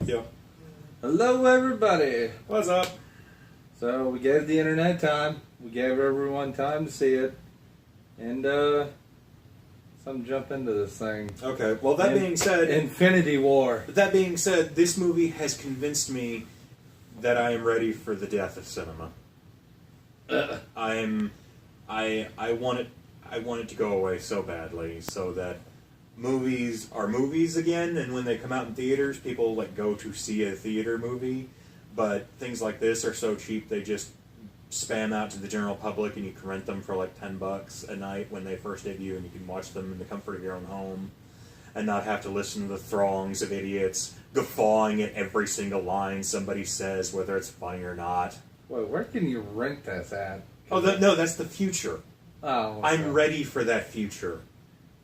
Yep. Hello, everybody. What's up? So we gave the internet time. We gave everyone time to see it, and some jump into this thing. Okay. Well, that being said, Infinity War. that being said, this movie has convinced me that I am ready for the death of cinema. I want it to go away so badly, so that movies are movies again, and when they come out in theaters, people go to see a theater movie. But things like this are so cheap, they just spam out to the general public, and you can rent them for like $10 a night when they first debut, and you can watch them in the comfort of your own home, and not have to listen to the throngs of idiots guffawing at every single line somebody says, whether it's funny or not. Wait, where can you rent this at? Oh, no, that's the future. Oh, okay. I'm ready for that future.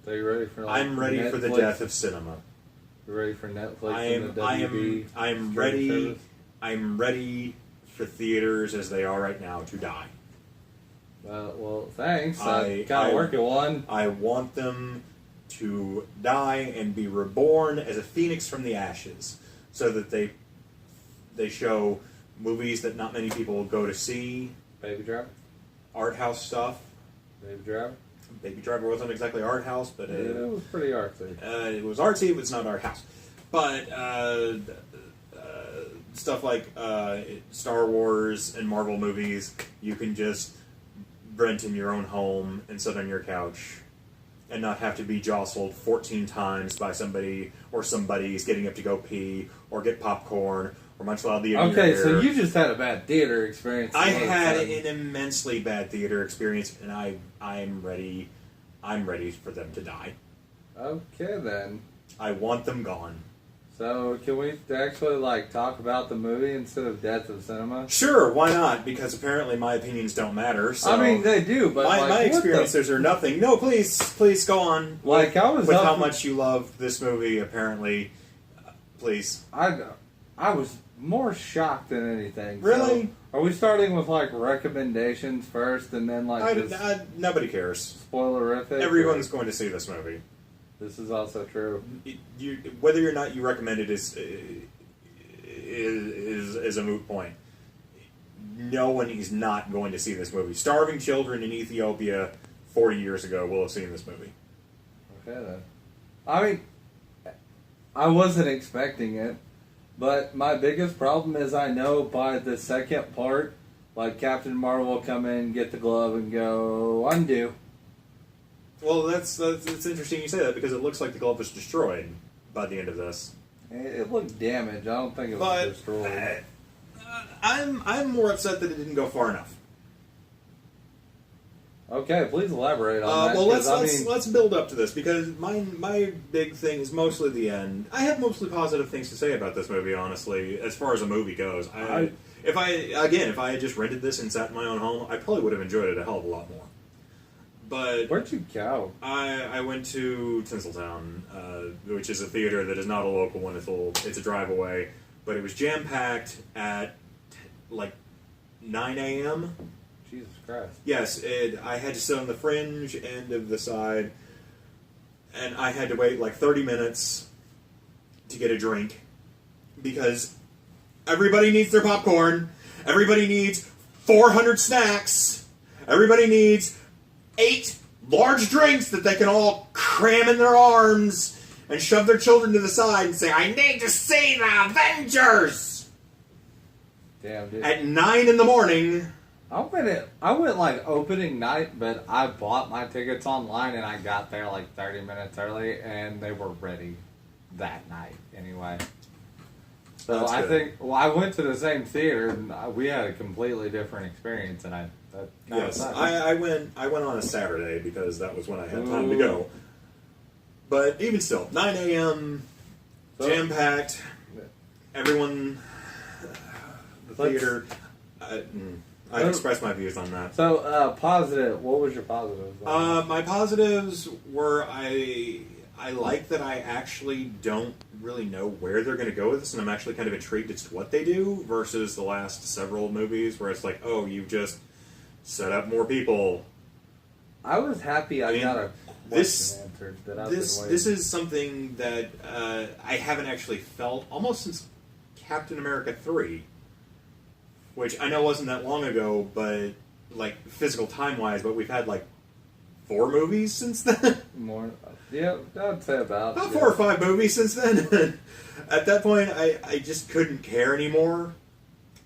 So you ready for? I'm ready Netflix? for the death of cinema. You ready for Netflix and the WB? I'm ready. Service? I'm ready for theaters as they are right now to die. Well, thanks. I gotta work at one. I want them to die and be reborn as a phoenix from the ashes, so that they show movies that not many people go to see. Baby Driver. Art house stuff. Baby Driver. Baby Driver wasn't exactly art house, but Yeah, it was pretty artsy. it was artsy, but it's not art house. But stuff like Star Wars and Marvel movies, you can just rent in your own home and sit on your couch and not have to be jostled 14 times by somebody, or somebody's getting up to go pee or get popcorn or munch loudly in your Okay, ear. so you just had a bad theater experience. I had an immensely bad theater experience, and I'm ready. I'm ready for them to die. Okay, then. I want them gone. So, can we actually, talk about the movie instead of Death of Cinema? Sure, why not? Because apparently my opinions don't matter. So I mean, they do, but my experiences are nothing. No, please go on. I was with how much you love this movie. Apparently, please. I was more shocked than anything. Really? So, are we starting with recommendations first, and then nobody cares. spoilerific? Everyone's going to see this movie. This is also true. Whether or not you recommend it is a moot point. No one is not going to see this movie. Starving children in Ethiopia 40 years ago will have seen this movie. Okay, then. I mean, I wasn't expecting it, but my biggest problem is I know by the second part, Captain Marvel will come in, get the glove, and go, undo. Well, that's interesting you say that, because it looks like the glove was destroyed by the end of this. It looked damaged. I don't think it was destroyed. I'm more upset that it didn't go far enough. Okay, please elaborate on that. Well, let's build up to this, because my big thing is mostly the end. I have mostly positive things to say about this movie, honestly, as far as a movie goes. If I had just rented this and sat in my own home, I probably would have enjoyed it a hell of a lot more. But where'd you go? I went to Tinseltown, which is a theater that is not a local one. It's a drive away, but it was jam packed at 9 a.m. Jesus Christ! Yes, I had to sit on the fringe end of the side, and I had to wait 30 minutes to get a drink, because everybody needs their popcorn. Everybody needs 400 snacks. Everybody needs 8 large drinks that they can all cram in their arms and shove their children to the side and say, I need to see the Avengers! Damn, dude. At 9 in the morning. I went opening night, but I bought my tickets online and I got there 30 minutes early, and they were ready that night anyway. So That's I good. think, I went to the same theater and we had a completely different experience, and Yes, I went on a Saturday because that was when I had time to go. But even still, 9 a.m., jam-packed, everyone, the theater, I expressed my views on that. So, positive, what was your positives? My positives were I like that I actually don't really know where they're going to go with this, and I'm actually kind of intrigued as to what they do, versus the last several movies where it's you just set up more people. I was happy I got a question answered that I've been waiting. This is something that I haven't actually felt almost since Captain America 3, which I know wasn't that long ago, but like physical time-wise, but we've had like 4 movies since then. More, yeah, I'd say about 4 or 5 movies since then. At that point, I just couldn't care anymore.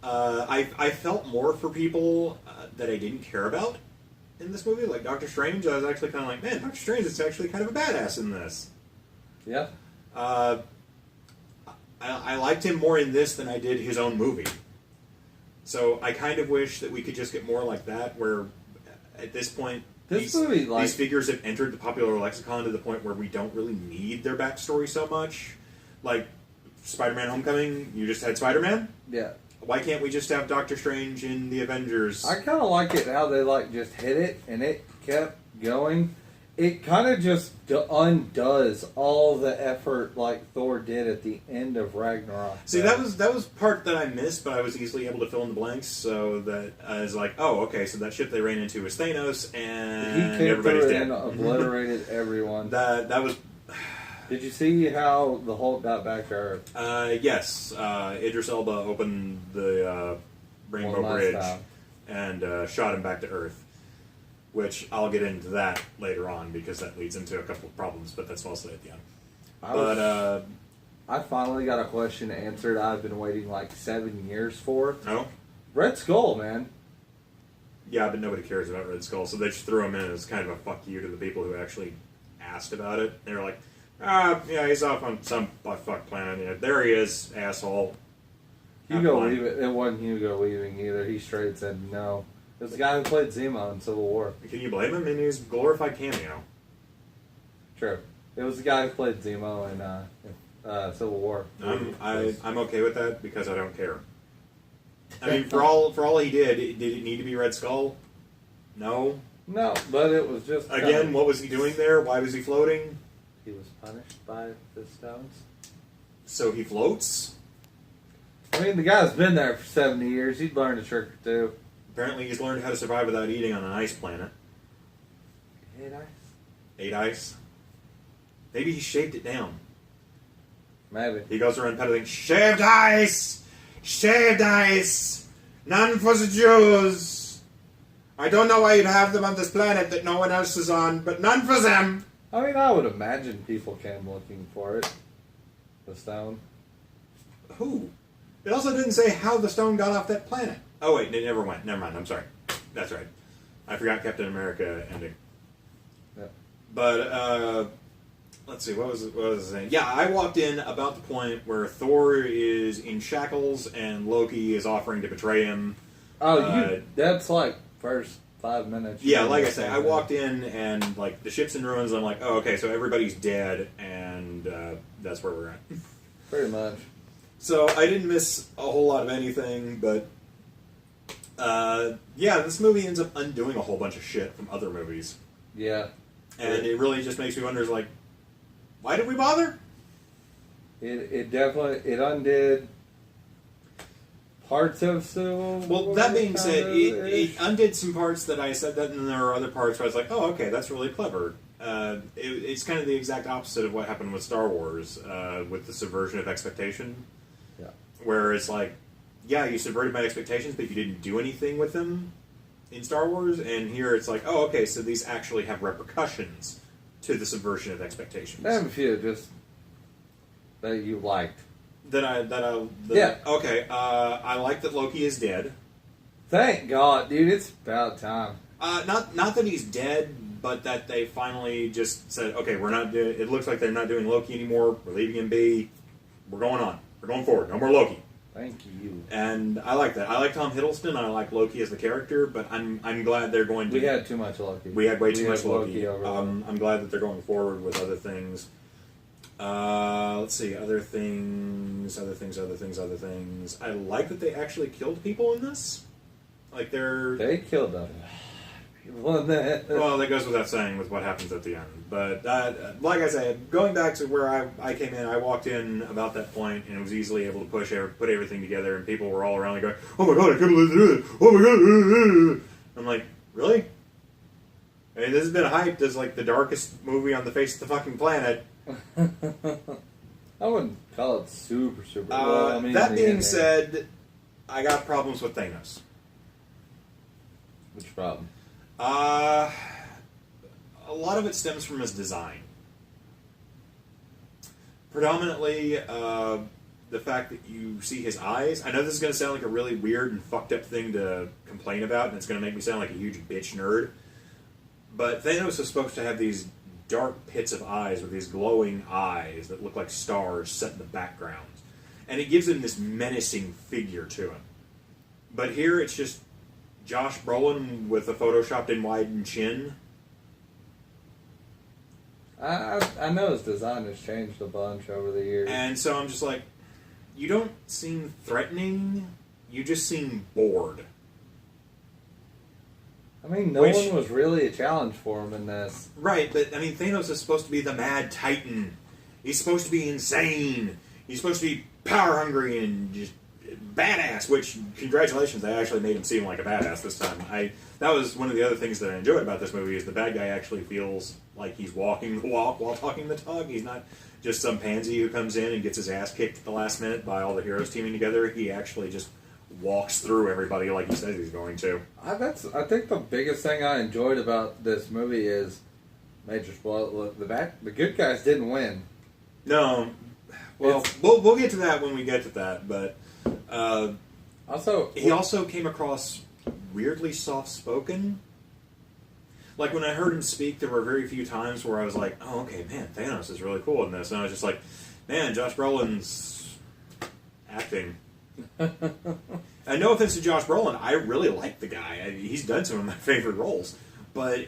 I felt more for people that I didn't care about in this movie, like Doctor Strange. I was actually kind of like, man, Doctor Strange is actually kind of a badass in this. Yeah. I liked him more in this than I did his own movie. So I kind of wish that we could just get more like that, where at this point, these figures have entered the popular lexicon to the point where we don't really need their backstory so much. Like Spider-Man Homecoming, you just had Spider-Man? Yeah. Why can't we just have Doctor Strange in the Avengers? I kind of like it how they like just hit it and it kept going. It kind of just undoes all the effort like Thor did at the end of Ragnarok. See, that was part that I missed, but I was easily able to fill in the blanks. So that I was like, oh, okay, so that ship they ran into was Thanos, and he came everybody's through dead. and obliterated everyone. That was. Did you see how the Hulk got back to Earth? Yes. Idris Elba opened the Rainbow Bridge and shot him back to Earth. Which I'll get into that later on because that leads into a couple of problems, but that's mostly at the end. I finally got a question answered I've been waiting like 7 years for. Oh? Red Skull, man. Yeah, but nobody cares about Red Skull, so they just threw him in as kind of a fuck you to the people who actually asked about it. They were like, yeah, he's off on some butt-fuck planet. Yeah, there he is, asshole. Hugo Weaving. It wasn't Hugo Weaving either. He straight said no. It was the guy who played Zemo in Civil War. Can you blame him? I mean, he was a glorified cameo. True. It was the guy who played Zemo in Civil War. I'm okay with that because I don't care. I mean, for all he did it need to be Red Skull? No. No, but it was just... Again, what was he doing there? Why was he floating? He was punished by the stones. So he floats? I mean, the guy's been there for 70 years. He'd learned a trick or two. Apparently he's learned how to survive without eating on an ice planet. 8 ice? 8 ice? Maybe he shaved it down. Maybe. He goes around peddling, shaved ice! Shaved ice! None for the Jews! I don't know why you'd have them on this planet that no one else is on, but none for them! I mean, I would imagine people came looking for it. The stone. Who? It also didn't say how the stone got off that planet. Oh wait, it never went. Never mind, I'm sorry. That's right. I forgot Captain America ending. Yeah. But, let's see, what was I saying? Yeah, I walked in about the point where Thor is in shackles and Loki is offering to betray him. Oh, that's like first 5 minutes. Yeah, like I said, I walked in and like the ship's in ruins. I'm like, oh, okay, so everybody's dead, and that's where we're at. Pretty much. So I didn't miss a whole lot of anything, but yeah, this movie ends up undoing a whole bunch of shit from other movies. Yeah. And it really just makes me wonder, like, why did we bother? It definitely undid parts of Civil War. Well, that being said, it undid some parts that I said that, and there are other parts where I was like, oh, okay, that's really clever. It's kind of the exact opposite of what happened with Star Wars, with the subversion of expectation. Yeah. Where it's like, yeah, you subverted my expectations, but you didn't do anything with them in Star Wars, and here it's like, oh, okay, so these actually have repercussions to the subversion of expectations. I have a few just that you liked. Yeah. Okay, I like that Loki is dead. Thank God, dude, it's about time. Not that he's dead, but that they finally just said, okay, we're not. It looks like they're not doing Loki anymore. We're leaving him be. We're going on. We're going forward. No more Loki. Thank you. And I like that. I like Tom Hiddleston. I like Loki as the character, but I'm glad they're going to. We had too much Loki. We had way too much Loki. I'm glad that they're going forward with other things. Let's see, other things. I like that they actually killed people in this. Like they killed them. People in that. Well, that goes without saying with what happens at the end. But like I said, going back to where I came in, I walked in about that point and was easily able to put everything together, and people were all around me going, "Oh my god, I can't believe they did it! Oh my god!" I'm like, really? I mean, this has been hyped as like the darkest movie on the face of the fucking planet. I wouldn't call it super. Well, I mean, that being ending. said, I got problems with Thanos. Which problem? A lot of it stems from his design. Predominantly, the fact that you see his eyes. I know this is going to sound like a really weird and fucked up thing to complain about, and it's going to make me sound like a huge bitch nerd. But Thanos is supposed to have these dark pits of eyes with these glowing eyes that look like stars set in the background. And it gives him this menacing figure to him. But here it's just Josh Brolin with a photoshopped in widened chin. I know his design has changed a bunch over the years. And so I'm just like, you don't seem threatening, you just seem bored. I mean, no one was really a challenge for him in this. Right, but I mean, Thanos is supposed to be the mad titan. He's supposed to be insane. He's supposed to be power hungry and just badass, which, congratulations, they actually made him seem like a badass this time. That was one of the other things that I enjoyed about this movie, is the bad guy actually feels like he's walking the walk while talking the talk. He's not just some pansy who comes in and gets his ass kicked at the last minute by all the heroes teaming together. He actually just walks through everybody like he says he's going to. I think the biggest thing I enjoyed about this movie is, major spoiler, the good guys didn't win. No. Well, we'll get to that when we get to that, but he also came across weirdly soft-spoken. Like, when I heard him speak, there were very few times where I was like, oh, okay, man, Thanos is really cool in this. And I was just like, man, Josh Brolin's acting. And no offense to Josh Brolin, I really like the guy. He's done some of my favorite roles. But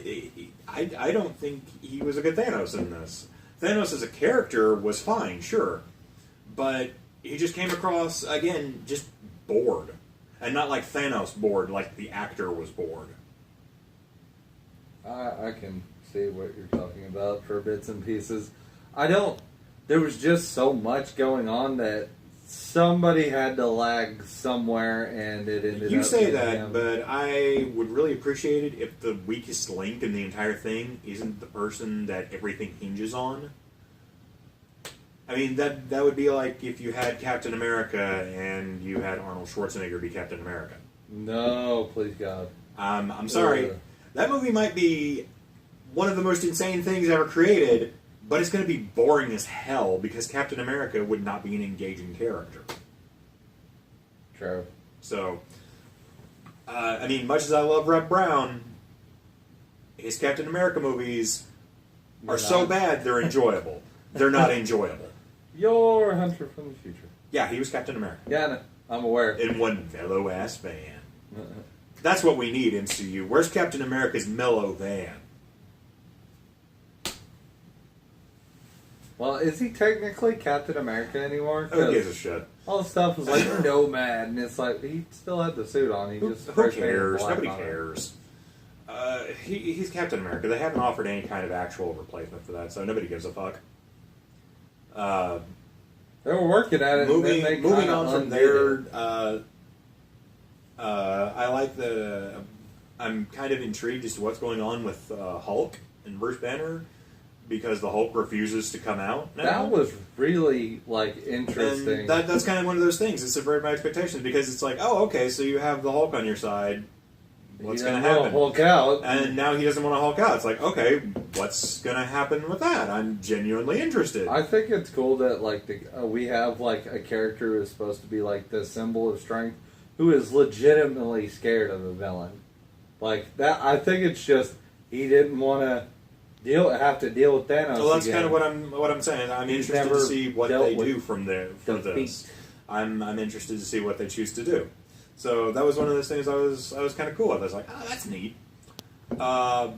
I don't think he was a good Thanos in this. Thanos as a character was fine, sure. But he just came across, again, just bored. And not like Thanos bored, like the actor was bored. I can see what you're talking about for bits and pieces. There was just so much going on that somebody had to lag somewhere, and it ended up... You say that, but I would really appreciate it if the weakest link in the entire thing isn't the person that everything hinges on. I mean, that would be like if you had Captain America and you had Arnold Schwarzenegger be Captain America. No, please God. I'm sorry. That movie might be one of the most insane things ever created, but it's going to be boring as hell because Captain America would not be an engaging character. True. So, I mean, much as I love Red Brown, his Captain America movies are so bad they're enjoyable. They're not enjoyable. You're a hunter from the future. Yeah, he was Captain America. Yeah, no, I'm aware. In one mellow-ass van. That's what we need, MCU. Where's Captain America's mellow van? Well, is he technically Captain America anymore? Who gives a shit? All the stuff was like Nomad, and it's like he still had the suit on. Who cares? Nobody cares. He's Captain America. They haven't offered any kind of actual replacement for that, so nobody gives a fuck. They were working at it. Moving on from there, I like the. I'm kind of intrigued as to what's going on with Hulk and Bruce Banner, because the Hulk refuses to come out now. That was really interesting. And that's kind of one of those things. It's subverted my expectations, because it's like, oh, okay, so you have the Hulk on your side. What's going to happen? Hulk out, and now he doesn't want to Hulk out. It's like, okay, what's going to happen with that? I'm genuinely interested. I think it's cool that we have a character who is supposed to be the symbol of strength, who is legitimately scared of a villain. Like that, I think it's just he didn't want to have to deal with Thanos. Well, that's again. kind of what I'm saying. I'm interested to see what they do from there for this. I'm interested to see what they choose to do. So that was one of those things I was kind of cool with. I was like, oh, that's neat. I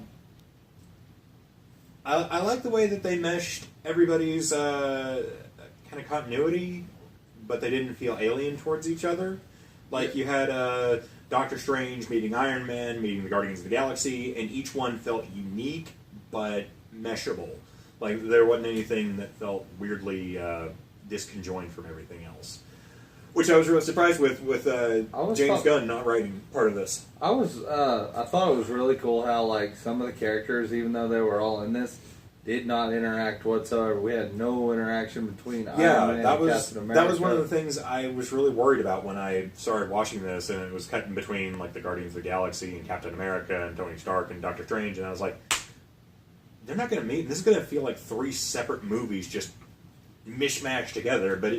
like the way that they meshed everybody's kind of continuity, but they didn't feel alien towards each other. Like you had Doctor Strange meeting Iron Man, meeting the Guardians of the Galaxy, and each one felt unique but meshable. Like there wasn't anything that felt weirdly disconjoined from everything else. Which I was really surprised with James Gunn not writing part of this. I thought it was really cool how some of the characters, even though they were all in this, did not interact whatsoever. We had no interaction between Iron Man that and was Captain America. that was one of the things I was really worried about when I started watching this, and it was cut in between like the Guardians of the Galaxy and Captain America and Tony Stark and Doctor Strange, and I was like, they're not going to meet. This is going to feel like 3 separate movies just mishmashed together. But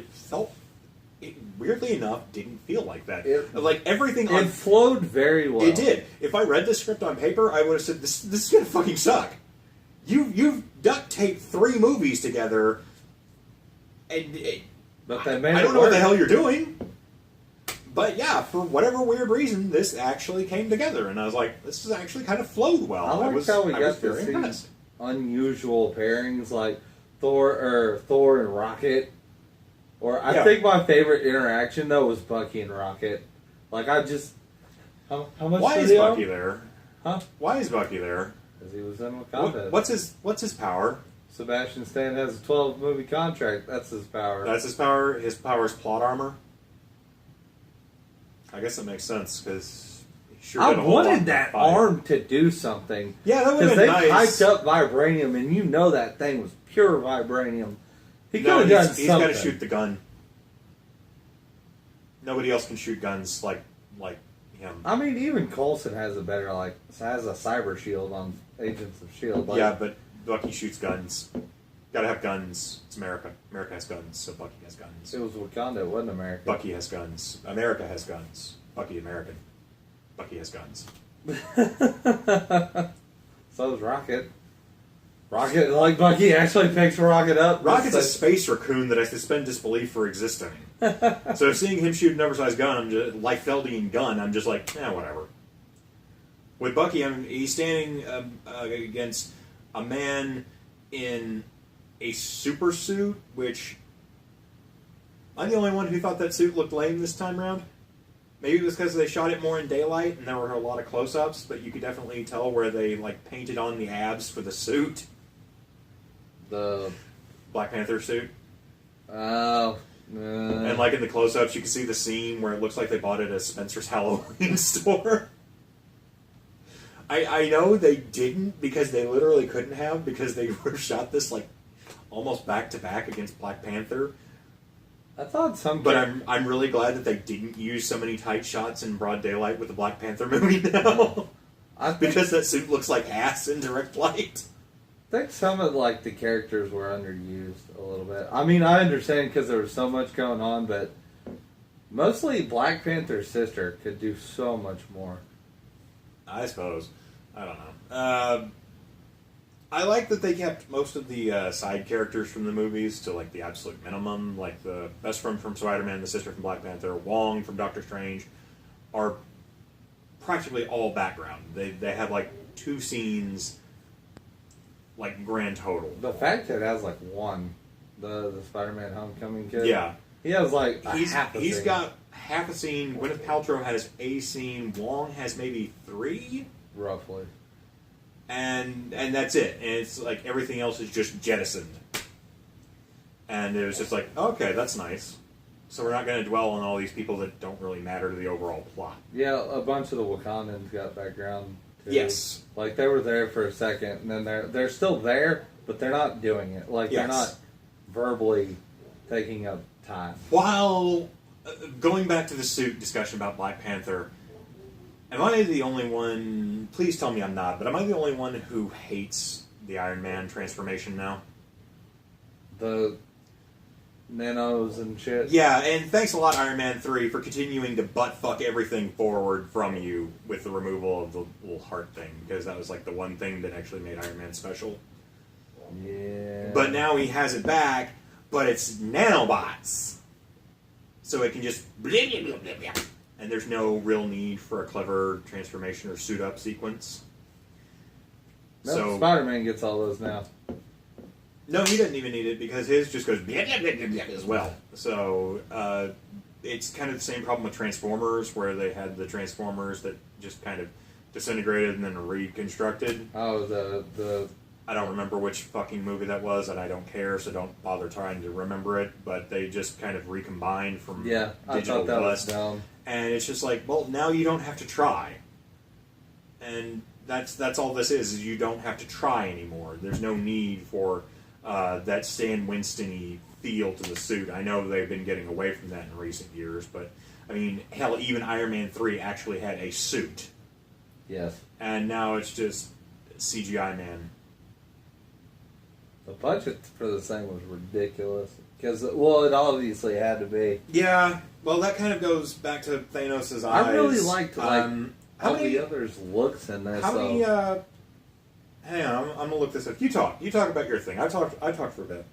it weirdly enough didn't feel like that. Like everything, it flowed very well. It did. If I read this script on paper, I would have said, "This is going to fucking suck." You've duct taped 3 movies together, and but they made I don't it know what work. the hell you're doing. But yeah, for whatever weird reason, this actually came together, and I was like, "This is actually kind of flowed well." I liked how we I was got to very see impressed. unusual pairings like Thor and Rocket. Or I Yeah. think my favorite interaction though was Bucky and Rocket. Like I just how much Why did is he Bucky owe? there? Huh? Why is Bucky there? Because he was in Wakanda. What's his power? Sebastian Stan has a 12-movie contract. That's his power. That's his power. His power is plot armor. I guess that makes sense because sure I did a whole lot wanted in that fight. arm to do something. Yeah, that would Because have they been nice. piped up vibranium, and you know that thing was pure vibranium. He could No, have done he's something. got to shoot the gun. Nobody else can shoot guns like him. I mean, even Coulson has a better has a cyber shield on Agents of Shield. Like, Yeah, but Bucky shoots guns. Gotta have guns. It's America. America has guns, so Bucky has guns. it was Wakanda. It wasn't America. Bucky has guns. America has guns. Bucky American. Bucky has guns. So does Rocket. Rocket, like Bucky, actually picks Rocket up. Rocket's a Just space raccoon that I suspend disbelief for existing. So seeing him shoot an oversized gun, Liefeldian gun, I'm just like, whatever. With Bucky, he's standing against a man in a super suit, which I'm the only one who thought that suit looked lame this time around. Maybe it was because they shot it more in daylight and there were a lot of close-ups, but you could definitely tell where they painted on the abs for the suit. the Black Panther suit. and And in the close-ups, you can see the scene where it looks like they bought it at Spencer's Halloween store. I know they didn't because they literally couldn't have because they were shot this almost back-to-back against Black Panther. I thought some. But I'm really glad that they didn't use so many tight shots in broad daylight with the Black Panther movie now. Because that suit looks like ass in direct light. I think some of the characters were underused a little bit. I mean, I understand because there was so much going on, but mostly Black Panther's sister could do so much more. I suppose. I don't know. I like that they kept most of the side characters from the movies to the absolute minimum. Like the best friend from Spider-Man, the sister from Black Panther, Wong from Doctor Strange, are practically all background. They have 2 scenes, grand total. The fact that it has one, the Spider-Man Homecoming kid. Yeah, he has half a he's scene. got half a scene. Gwyneth Paltrow has a scene. Wong has maybe 3. Roughly. And that's it. And it's everything else is just jettisoned. And it was just okay, that's nice. So we're not going to dwell on all these people that don't really matter to the overall plot. Yeah, a bunch of the Wakandans got background too. Yes. They were there for a second, and then they're still there, but they're not doing it. They're Yes. not verbally taking up time. While going back to the suit discussion about Black Panther, am I the only one, please tell me I'm not, but am I the only one who hates the Iron Man transformation now? The nanos and shit. Yeah, and thanks a lot, Iron Man 3, for continuing to butt-fuck everything forward from you with the removal of the little heart thing, because that was the one thing that actually made Iron Man special. Yeah. But now he has it back, but it's nanobots. So it can just blah, blah, blah, blah, blah. And there's no real need for a clever transformation or suit-up sequence. No, Spider-Man gets all those now. No, he doesn't even need it because his just goes blah, blah, blah, blah, blah, as well. So it's kind of the same problem with Transformers, where they had the Transformers that just kind of disintegrated and then reconstructed. Oh, the I don't remember which fucking movie that was, and I don't care, so don't bother trying to remember it. But they just kind of recombined from I digital thought that was dust. dumb. And it's just well, now you don't have to try. And that's all this is you don't have to try anymore. There's no need for that Stan Winston-y feel to the suit. I know they've been getting away from that in recent years, but I mean, hell, even Iron Man 3 actually had a suit. Yes. And now it's just CGI man. The budget for this thing was ridiculous. Because, well, it obviously had to be. Yeah, well, that kind of goes back to Thanos' eyes. I really liked, how the others' looks in this. How many, hang on, I'm gonna look this up. You talk about your thing. I talked for a bit.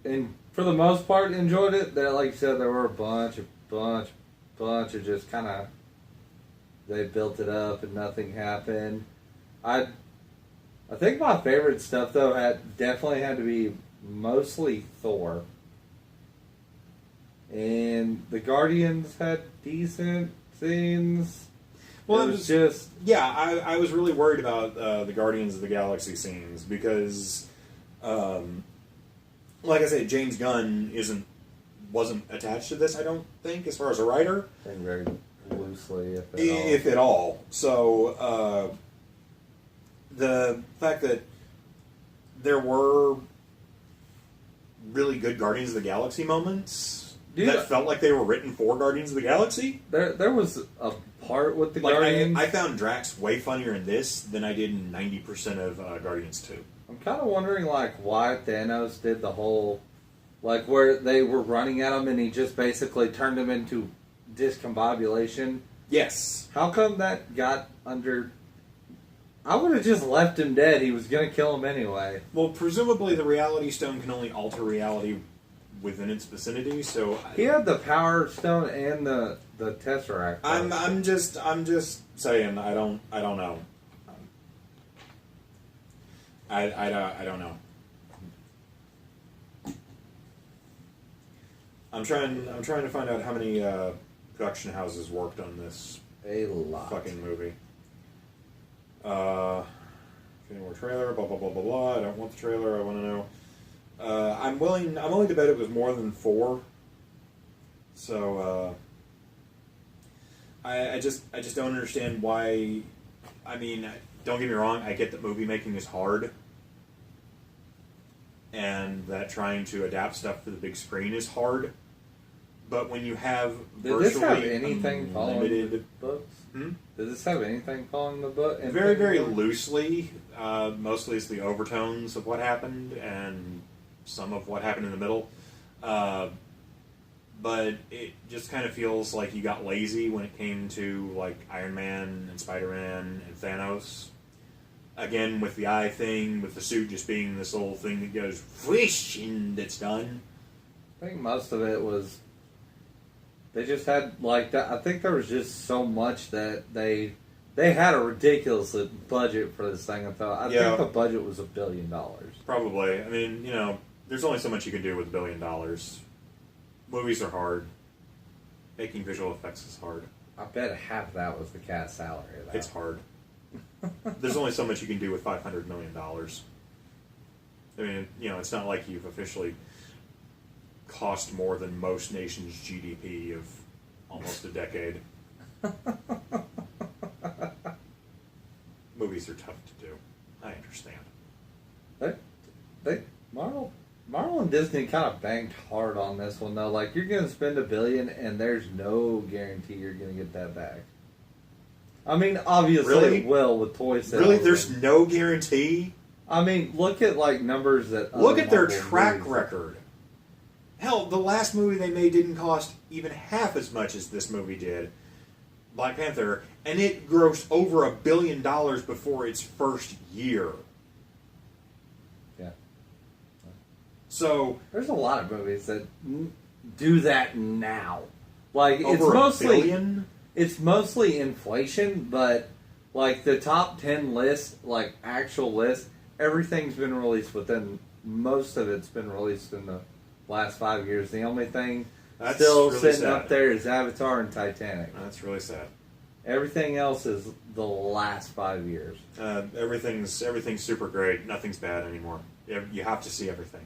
And for the most part, enjoyed it. There, like you said, there were a bunch of just kind of, they built it up and nothing happened. I think my favorite stuff though definitely had to be mostly Thor, and the Guardians had decent scenes. Well, it was just I was really worried about the Guardians of the Galaxy scenes because, like I said, James Gunn wasn't attached to this. I don't think, as far as a writer, I think very loosely, if at all. So the fact that there were really good Guardians of the Galaxy moments that felt like they were written for Guardians of the Galaxy. There was a part with the Guardians. I found Drax way funnier in this than I did in 90% of Guardians 2. I'm kind of wondering, why Thanos did the whole, where they were running at him and he just basically turned him into discombobulation. Yes. How come that got under... I would have just left him dead. He was going to kill him anyway. Well, presumably the Reality Stone can only alter reality within its vicinity, so... He had the Power Stone and the Tesseract. I'm just saying, I don't know. I don't know. I'm trying to find out how many production houses worked on this a lot fucking movie. Any more trailer? Blah blah blah blah blah. I don't want the trailer. I want to know. I'm willing to bet it was more than 4. So I just don't understand why. I mean, don't get me wrong. I get that movie making is hard, and that trying to adapt stuff for the big screen is hard. But when you have virtually unlimited books, does this have anything following the book? Very, very loosely. Mostly it's the overtones of what happened and some of what happened in the middle. But it just kind of feels like you got lazy when it came to Iron Man and Spider-Man and Thanos. Again, with the eye thing, with the suit just being this little thing that goes whoosh and it's done. I think most of it was... They just had, that. I think there was just so much that they had a ridiculous budget for this thing. I think the budget was $1 billion. Probably. I mean, there's only so much you can do with $1 billion. Movies are hard. Making visual effects is hard. I bet half of that was the cast salary. It's hard. There's only so much you can do with $500 million. I mean, it's not like you've officially cost more than most nations' GDP of almost a decade. Movies are tough to do. I understand. Marvel and Disney kind of banked hard on this one, though. You're going to spend $1 billion, and there's no guarantee you're going to get that back. I mean, obviously it will with toy sales. Really? There's no guarantee? I mean, look at, numbers that... Look at their track record. Hell, the last movie they made didn't cost even half as much as this movie did, Black Panther, and it grossed over $1 billion before its first year. Yeah. So there's a lot of movies that do that now. Over $1 billion? It's mostly inflation, but the top 10 list, actual list, everything's been released most of it's been released in the last 5 years. The only thing still really sitting up there is Avatar and Titanic. That's really sad. Everything else is the last 5 years. Everything's super great. Nothing's bad anymore. You have to see everything.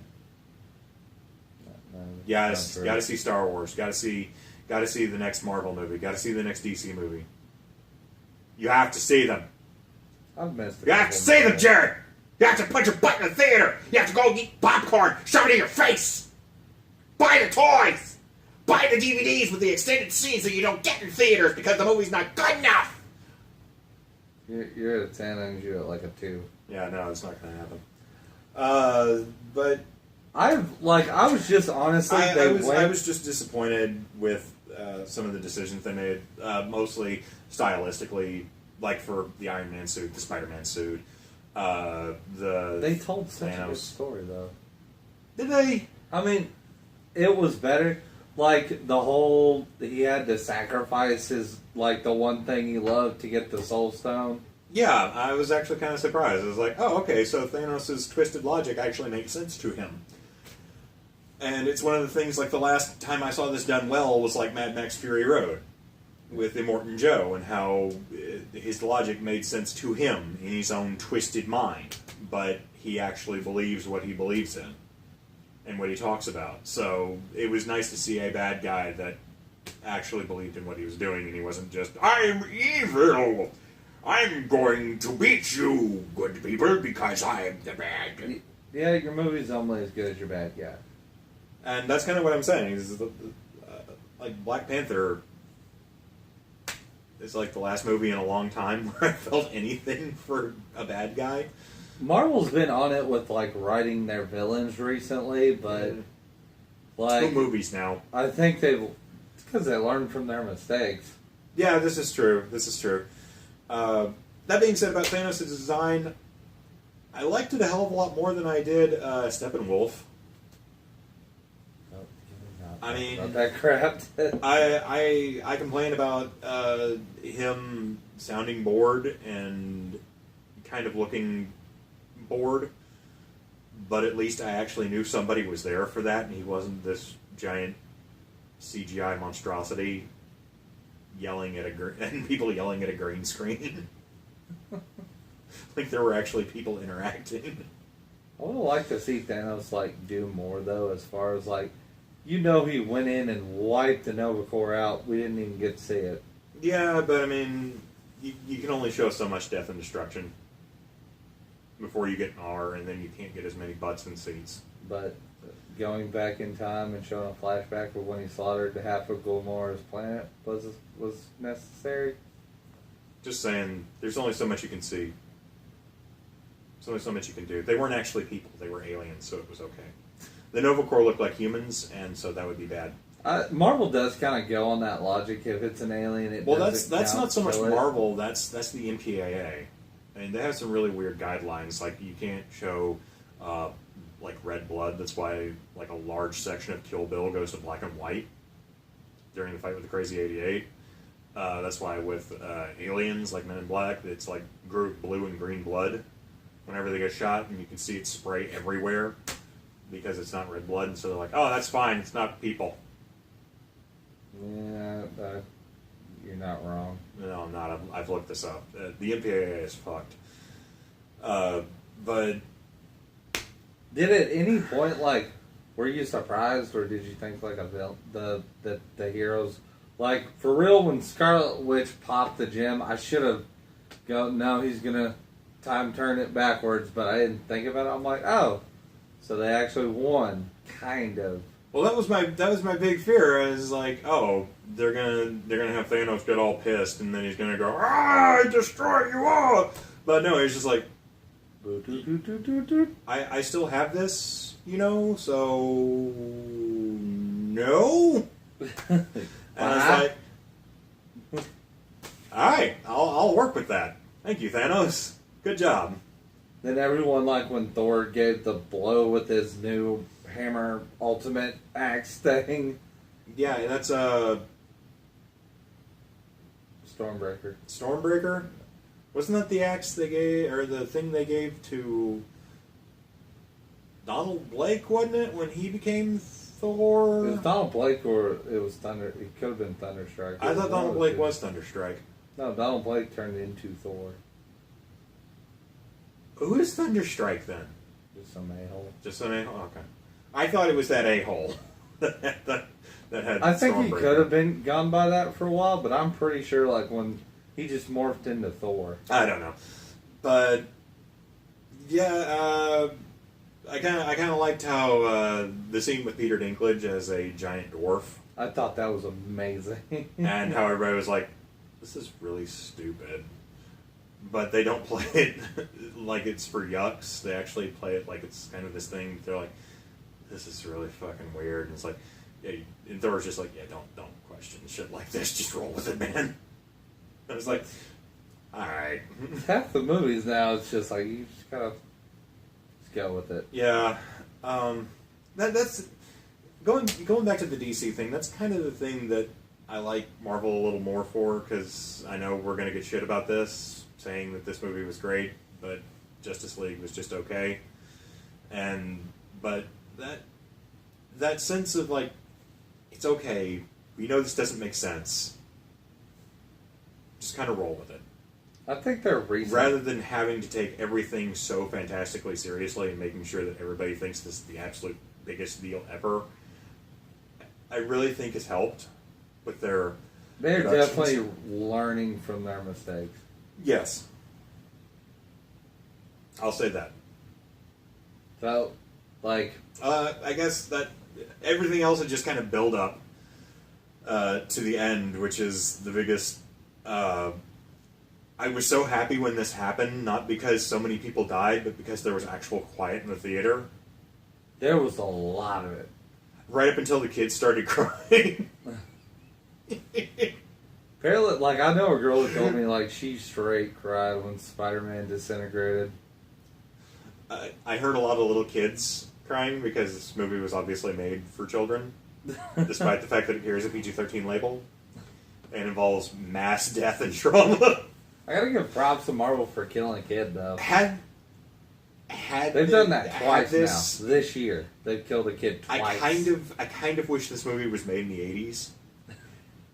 Got to see Star Wars. Got to see the next Marvel movie. Got to see the next DC movie. You have to see them. I've missed. You have to see them, Jared. You have to put your butt in the theater. You have to go eat popcorn, shove it in your face. Buy the toys. Buy the DVDs with the extended scenes that you don't get in theaters because the movie's not good enough. You're at a 10 and you're at like a 2. Yeah, no, it's not going to happen. But I was just honestly, I was just disappointed with some of the decisions they made, mostly stylistically, like for the Iron Man suit, the Spider-Man suit. They told such Thanos. a good story, though. Did they? I mean, it was better. Like, the whole, he had to sacrifice his, like, the one thing he loved to get the Soul Stone. Yeah, I was actually kind of surprised. I was like, oh, okay, so Thanos' twisted logic actually makes sense to him. And it's one of the things, like, the last time I saw this done well was, like, Mad Max Fury Road with Immortan Joe, and how his logic made sense to him in his own twisted mind, but he actually believes what he believes in and what he talks about. So it was nice to see a bad guy that actually believed in what he was doing, and he wasn't just, I'm evil! I'm going to beat you, good people, because I'm the bad guy. Yeah, your movie's only as good as your bad guy. And that's kind of what I'm saying. Is like, Black Panther is like the last movie in a long time where I felt anything for a bad guy. Marvel's been on it with, like, writing their villains recently, but, like... 2 movies now. I think it's because they learned from their mistakes. Yeah, this is true. This is true. That being said, about Thanos' design, I liked it a hell of a lot more than I did Steppenwolf. I mean, not that crap. I complain about him sounding bored and kind of looking bored, but at least I actually knew somebody was there for that, and he wasn't this giant CGI monstrosity yelling at and people yelling at a green screen. Like there were actually people interacting. I would like to see Thanos, like, do more, though, as far as, like, you know, he went in and wiped the Nova Corps out. We didn't even get to see it. Yeah, but I mean, you can only show so much death and destruction before you get an R, and then you can't get as many butts and seats. But going back in time and showing a flashback of when he slaughtered half of Gulmore's planet was necessary. Just saying, there's only so much you can see. There's only so much you can do. They weren't actually people; they were aliens, so it was okay. The Nova Corps looked like humans, and so that would be bad. Marvel does kind of go on that logic. If it's an alien, that's not so much Marvel. That's the MPAA. I mean, they have some really weird guidelines. Like you can't show like red blood. That's why like a large section of Kill Bill goes to black and white during the fight with the Crazy 88. That's why with aliens like Men in Black, it's like blue and green blood whenever they get shot, and you can see it spray everywhere because it's not red blood. And so they're like, "Oh, that's fine. It's not people." Yeah, you're not wrong. No, I'm not. I've looked this up. The MPAA is fucked. But did at any point, like, were you surprised, or did you think like the heroes, like, for real, when Scarlet Witch popped the gem, I should have no, he's gonna time turn it backwards, but I didn't think about it. I'm like, oh, so they actually won, kind of. Well, that was my big fear. Is like, oh, they're gonna have Thanos get all pissed, and then he's gonna go, I destroy you all. But no, he's just like, I still have this, so no. And I was like, all right, I'll work with that. Thank you, Thanos. Good job. Then everyone, like when Thor gave the blow with his new hammer ultimate axe thing. Yeah, and that's Stormbreaker. Stormbreaker? Wasn't that the axe they gave, or the thing they gave to Donald Blake, wasn't it, when he became Thor? It was Donald Blake, or it was Thunder. It could have been Thunderstrike. I thought Donald Blake was Thunderstrike. No, Donald Blake turned into Thor. Who is Thunderstrike then? Just some a-hole. Just some a-hole? Okay. I thought it was that a-hole that had I think he Stormbreaker. could have been gone by that for a while, but I'm pretty sure, like, when he just morphed into Thor. I don't know. But yeah, I kind of liked how the scene with Peter Dinklage as a giant dwarf, I thought that was amazing. and how everybody was like, "This is really stupid," but they don't play it like it's for yucks. They actually play it like it's kind of this thing. They're like, "This is really fucking weird," and it's like, yeah. And Thor's just like, "Yeah, don't question shit like this. Just roll with it, man." I was like, "All right." Half the movies now, it's just like you just gotta just go with it. Yeah, that's going back to the DC thing. That's kind of the thing that I like Marvel a little more for, because I know we're gonna get shit about this, saying that this movie was great, but Justice League was just okay. But that sense of like, it's okay. We know this doesn't make sense. Just kind of roll with it. I think they're recent. Rather than having to take everything so fantastically seriously and making sure that everybody thinks this is the absolute biggest deal ever, I really think has helped with their They're productions. definitely learning from their mistakes. Yes. I'll say that. So, like, I guess that everything else had just kind of build up to the end, which is the biggest... I was so happy when this happened, not because so many people died, but because there was actual quiet in the theater. there was a lot of it. Right up until the kids started crying. Apparently, like, I know a girl that told me, like, she straight cried when Spider-Man disintegrated. I heard a lot of little kids crying because this movie was obviously made for children, despite the fact that it carries a PG-13 label and involves mass death and trauma. I gotta give props to Marvel for killing a kid, though. Had They've done that twice this, now. This year, they've killed a kid twice. I kind of wish this movie was made in the 80s,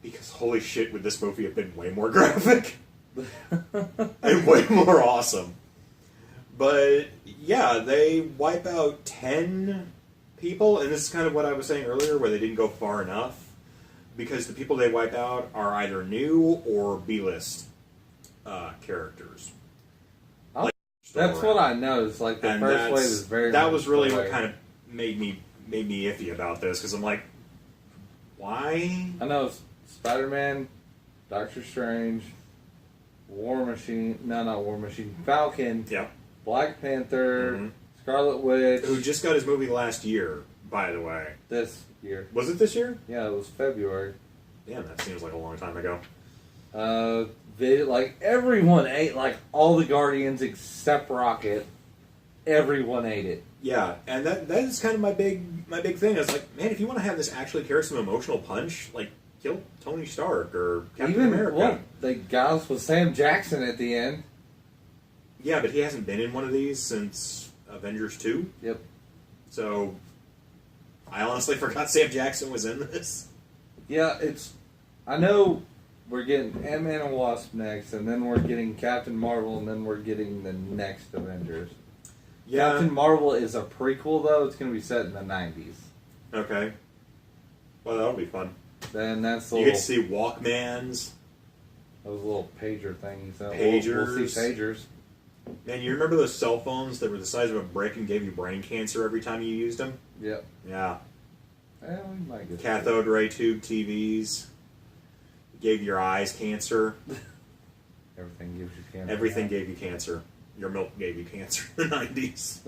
because holy shit, would this movie have been way more graphic and way more awesome. But yeah, they wipe out 10 people, and this is kind of what I was saying earlier, where they didn't go far enough, because the people they wipe out are either new or B-list characters. That's what I noticed. Like, the first wave is very. That much was really the what way. kind of made me iffy about this, because I'm like, why? I know Spider-Man, Doctor Strange, War Machine. No, not War Machine. Falcon. Yep. Black Panther. Mhm. Scarlet Witch. Who just got his movie last year, by the way. This year. Was it this year? Yeah, it was February. Damn, that seems like a long time ago. Like, everyone ate, like, all the Guardians except Rocket. Everyone ate it. Yeah, and that is kind of my big thing. I was like, man, if you want to have this actually carry some emotional punch, like, kill Tony Stark or Captain America. Well, they got us with Sam Jackson at the end. Yeah, but he hasn't been in one of these since Avengers 2. Yep. So, I honestly forgot Sam Jackson was in this. Yeah, I know we're getting Ant-Man and Wasp next, and then we're getting Captain Marvel, and then we're getting the next Avengers. Yeah. Captain Marvel is a prequel, though. It's going to be set in the 90s. Okay. Well, that'll be fun. Then that's the You little, get to see Walkmans. those little pager things. Pagers. We'll see pagers. Man, you remember those cell phones that were the size of a brick and gave you brain cancer every time you used them? Yep. Yeah. We might get Cathode ray tube TVs. Gave your eyes cancer. Everything gives you cancer. Everything gave you cancer. Your milk gave you cancer in the 90s.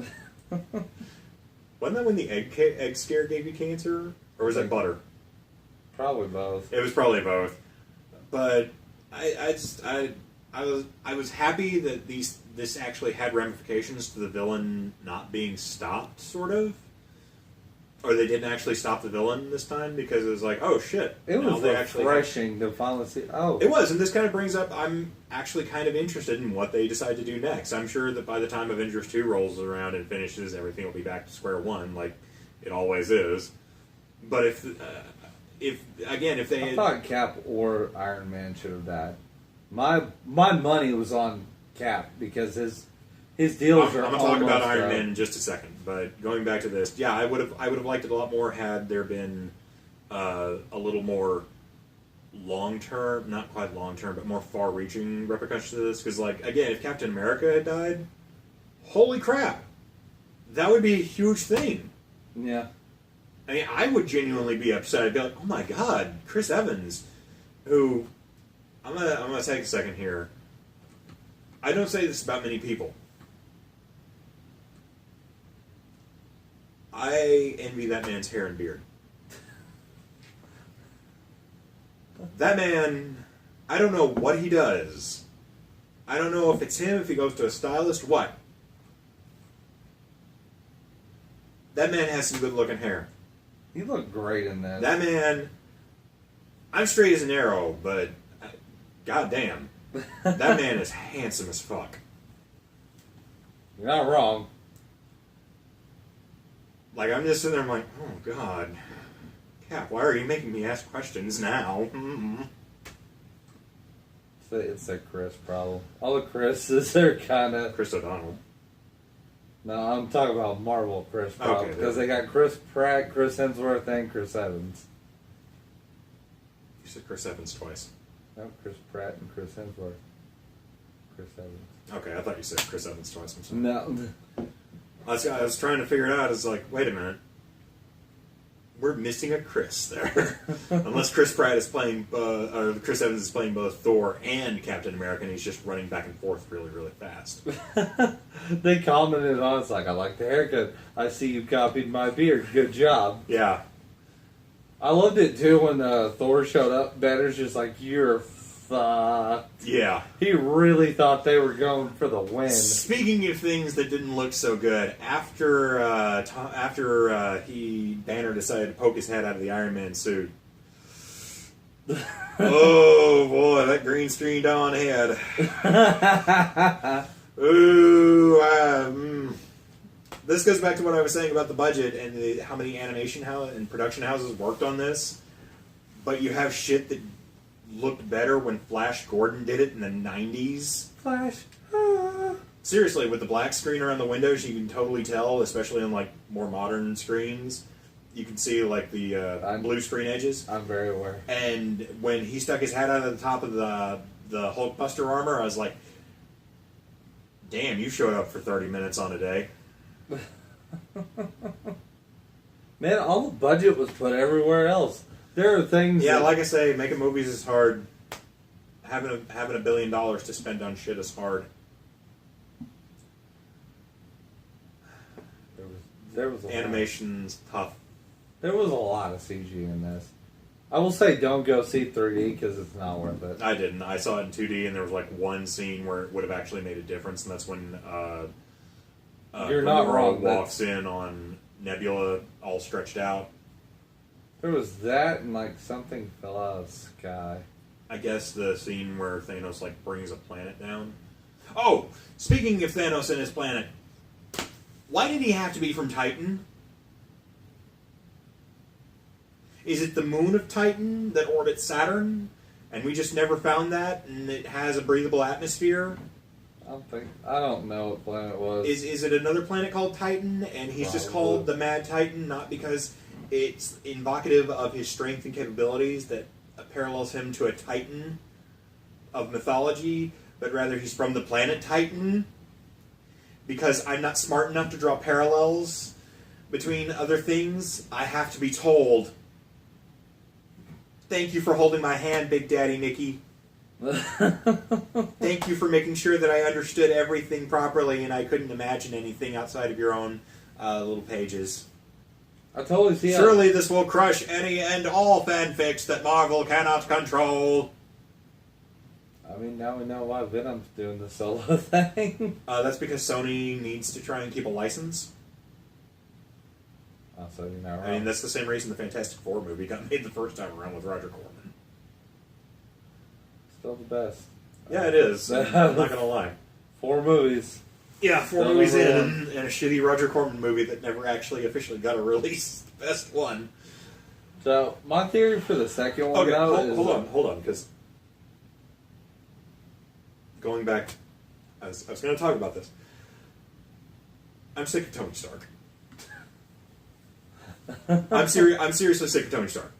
Wasn't that when the egg scare gave you cancer? Or was that butter? Probably both. It was probably both. But I was happy that this actually had ramifications to the villain not being stopped, sort of. Or they didn't actually stop the villain this time, because it was like, oh shit. It was they actually refreshing to finally see. Oh. It was, and this kind of brings up, I'm actually kind of interested in what they decide to do next. I'm sure that by the time Avengers 2 rolls around and finishes, everything will be back to square one, like it always is. But if they I thought Cap or Iron Man should have died. My money was on Cap because his deals I'm are. going to talk about almost Iron out. Man in just a second, but going back to this, yeah, I would have liked it a lot more had there been a little more long term, not quite long term, but more far reaching repercussions to this. Because, like, again, if Captain America had died, holy crap, that would be a huge thing. Yeah. I mean, I would genuinely be upset. I'd be like, oh my god, Chris Evans, who, I'm gonna take a second here. I don't say this about many people. I envy that man's hair and beard. That man, I don't know what he does. I don't know if it's him, if he goes to a stylist, what. That man has some good looking hair. He looked great in that. That man, I'm straight as an arrow, but goddamn, that man is handsome as fuck. You're not wrong. Like, I'm just sitting there, I'm like, oh god, Cap, why are you making me ask questions now? Mm-hmm. It's a Chris problem. All the Chris's are kind of... Chris O'Donnell. No, I'm talking about Marvel Chris problem. Because they got Chris Pratt, Chris Hemsworth, and Chris Evans. You said Chris Evans twice. No, Chris Pratt and Chris Hemsworth. Chris Evans. Okay, I thought you said Chris Evans twice. I'm sorry. No. I was trying to figure it out. It's like, wait a minute. We're missing a Chris there. Unless Chris Pratt is playing, or Chris Evans is playing both Thor and Captain America, and he's just running back and forth really, really fast. They commented on it's like, I like the haircut. I see you copied my beard. Good job. Yeah. I loved it too when Thor showed up. Banner's just like, you're fucked. Yeah. He really thought they were going for the win. Speaking of things that didn't look so good, after Banner decided to poke his head out of the Iron Man suit. Oh boy, that green screened on head. Ooh, this goes back to what I was saying about the budget and how many animation and production houses worked on this. But you have shit that looked better when Flash Gordon did it in the 90s. Flash. Seriously, with the black screen around the windows, you can totally tell, especially on like more modern screens. You can see like the blue screen edges. I'm very aware. And when he stuck his head out of the top of the Hulkbuster armor, I was like, damn, you showed up for 30 minutes on a day. Man, all the budget was put everywhere else. There are things. Yeah, like I say, making movies is hard. Having $1 billion to spend on shit is hard. There was animation's tough. There was a lot of CG in this. I will say, don't go see 3D because it's not worth it. I didn't. I saw it in 2D, and there was like one scene where it would have actually made a difference, and that's when You're not wrong. Walks in on Nebula all stretched out. There was that, and like something fell out of the sky. I guess the scene where Thanos like brings a planet down. Oh, speaking of Thanos and his planet, why did he have to be from Titan? Is it the moon of Titan that orbits Saturn, and we just never found that, and it has a breathable atmosphere? I don't know what planet it was. Is it another planet called Titan, and he's just called the Mad Titan, not because it's invocative of his strength and capabilities that parallels him to a Titan of mythology, but rather he's from the planet Titan? Because I'm not smart enough to draw parallels between other things, I have to be told, thank you for holding my hand, Big Daddy Mickey. Thank you for making sure that I understood everything properly and I couldn't imagine anything outside of your own little pages. I totally see. Surely this will crush any and all fanfics that Marvel cannot control. I mean, now we know why Venom's doing the solo thing. That's because Sony needs to try and keep a license. Oh, so you're not wrong. I mean, that's the same reason the Fantastic Four movie got made the first time around with Roger Corman. Still the best. Yeah, it is. I'm not going to lie. 4 movies. Yeah, 4 Still movies in, one. and a shitty Roger Corman movie that never actually officially got a release. The best one. So, my theory for the second one, Okay, though, is... hold on, because going back, I was going to talk about this. I'm sick of Tony Stark. I'm seriously sick of Tony Stark.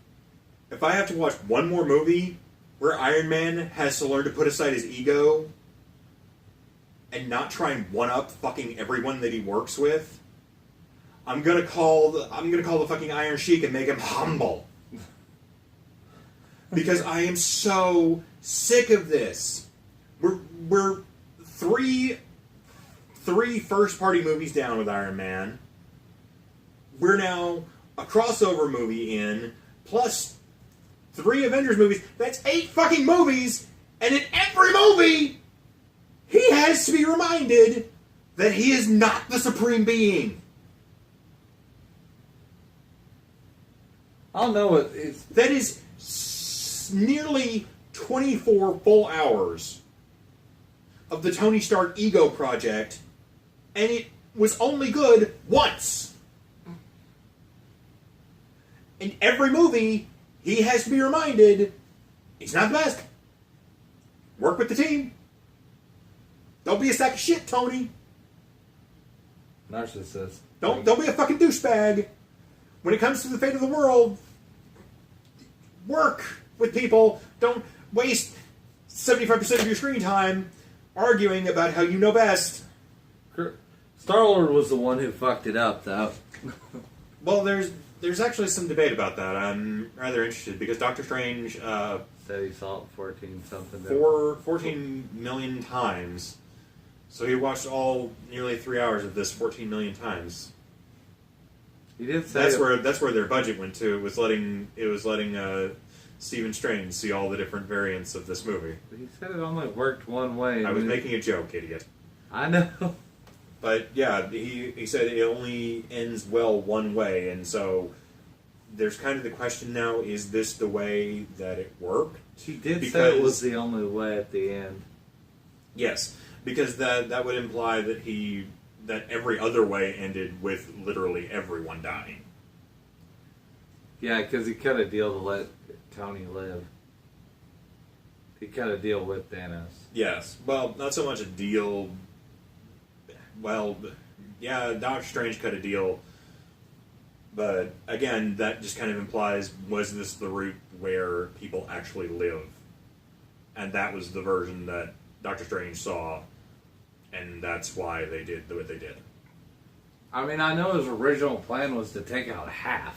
If I have to watch one more movie where Iron Man has to learn to put aside his ego and not try and one-up fucking everyone that he works with. I'm gonna call the fucking Iron Sheik and make him humble. Because I am so sick of this. We're three first-party movies down with Iron Man. We're now a crossover movie in, plus 3 Avengers movies. That's 8 fucking movies, and in every movie, he has to be reminded that he is not the supreme being. I don't know what it's. That is nearly 24 full hours of the Tony Stark ego project, and it was only good once. In every movie, he has to be reminded he's not the best. Work with the team. Don't be a sack of shit, Tony. Narcissist. Don't be a fucking douchebag. When it comes to the fate of the world, work with people. Don't waste 75% of your screen time arguing about how you know best. Star-Lord was the one who fucked it up, though. Well, there's actually some debate about that. I'm rather interested because Doctor Strange said he saw it 14 million times. So he watched all nearly 3 hours of this 14 million times. He did say that's where their budget went to. It was letting Stephen Strange see all the different variants of this movie. He said it only worked one way. I was making a joke, idiot. I know. But yeah, he said it only ends well one way, and so there's kind of the question now: is this the way that it worked? He did say it was the only way at the end. Yes, because that would imply that every other way ended with literally everyone dying. Yeah, because he cut a deal to let Tony live. He cut a deal with Thanos. Yes, well, not so much a deal. Well, yeah, Doctor Strange cut a deal, but again, that just kind of implies, was this the route where people actually live? And that was the version that Doctor Strange saw, and that's why they did what they did. I mean, I know his original plan was to take out half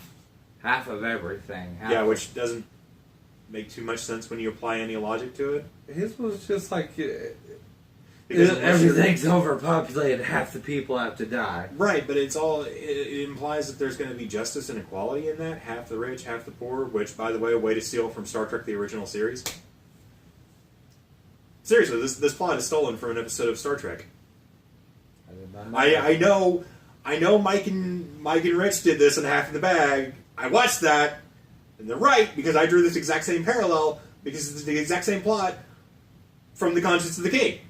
of everything. Which doesn't make too much sense when you apply any logic to it. His was just like... Because everything's overpopulated, half the people have to die. Right, but it implies that there's going to be justice and equality in that. Half the rich, half the poor, which, by the way, a way to steal from Star Trek, the original series. Seriously, this plot is stolen from an episode of Star Trek. I did not know. I know Mike and Rich did this in Half in the Bag. I watched that, and they're right, because I drew this exact same parallel, because it's the exact same plot from The Conscience of the King.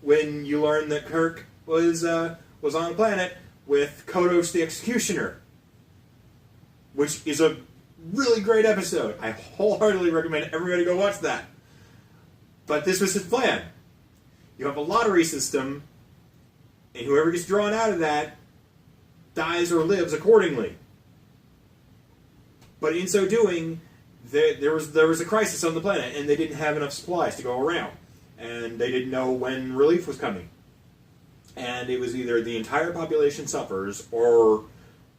When you learn that Kirk was on the planet with Kodos the Executioner, which is a really great episode. I wholeheartedly recommend everybody go watch that. But this was his plan. You have a lottery system, and whoever gets drawn out of that dies or lives accordingly. But in so doing, there was a crisis on the planet, and they didn't have enough supplies to go around. And they didn't know when relief was coming. And it was either the entire population suffers, or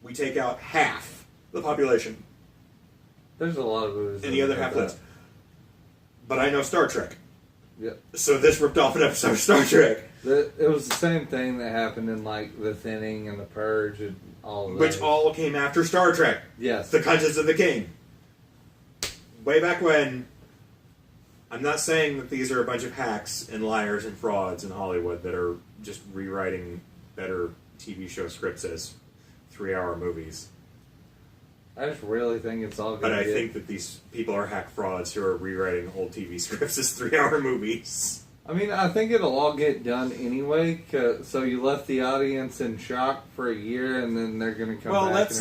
we take out half the population. There's a lot of movies. And the other half lives. But I know Star Trek. Yep. So this ripped off an episode of Star Trek. It was the same thing that happened in, like, The Thinning and The Purge and all of that. Which all came after Star Trek. Yes. The Conscience of the King. Way back when. I'm not saying that these are a bunch of hacks and liars and frauds in Hollywood that are just rewriting better TV show scripts as 3-hour movies. I just really think it's all good. But I think that these people are hack frauds who are rewriting old TV scripts as 3-hour movies. I mean, I think it'll all get done anyway. So you left the audience in shock for a year, and then they're going to come back. Well, that's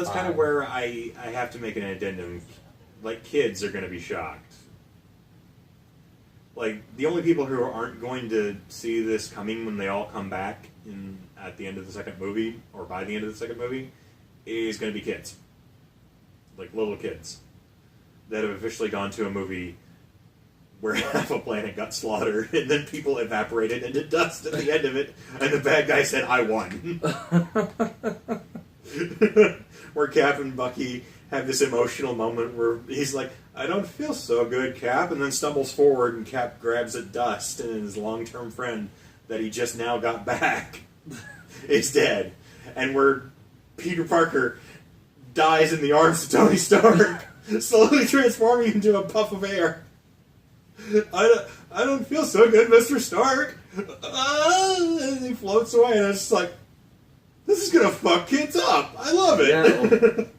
kind of where I have to make an addendum. Like, kids are going to be shocked. Like, the only people who aren't going to see this coming when they all come back at the end of the second movie, or by the end of the second movie, is going to be kids. Like, little kids. that have officially gone to a movie where half a planet got slaughtered, and then people evaporated into dust at the end of it, and the bad guy said, "I won." Where Cap and Bucky have this emotional moment where he's like, "I don't feel so good, Cap," and then stumbles forward, and Cap grabs at dust, and his long-term friend that he just now got back is dead. And where Peter Parker dies in the arms of Tony Stark, slowly transforming into a puff of air. I don't feel so good, Mr. Stark. And he floats away, and it's just like, this is gonna fuck kids up. I love it.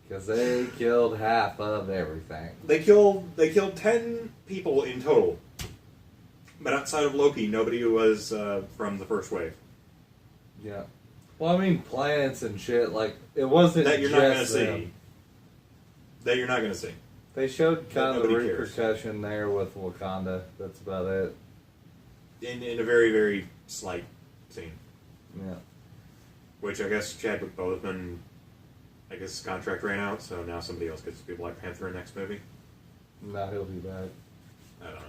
Because they killed half of everything. They killed 10 people in total. But outside of Loki, nobody was from the first wave. Yeah. Well, I mean, planets and shit, like, it wasn't that you're just not going to them. see. That you're not going to see. They showed kind of the Nobody cares. repercussion there with Wakanda. That's about it. In a very, very slight scene. Yeah. Which I guess Chadwick Boseman, I guess his contract ran out, so now somebody else gets to be Black Panther in the next movie. Now he'll be back. I don't know.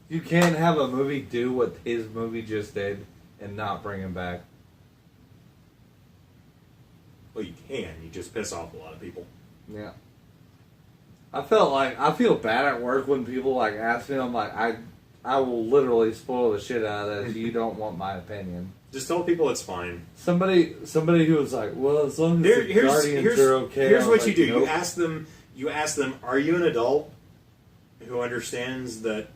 You can't have a movie do what his movie just did and not bring him back. Well, you can. You just piss off a lot of people. Yeah. I feel bad at work when people like ask me. I'm like, I will literally spoil the shit out of this. You don't want my opinion. Just tell people it's fine. Somebody who was like, well, as long as the Guardians are okay. Here's what like, you do. nope. You ask them, are you an adult who understands that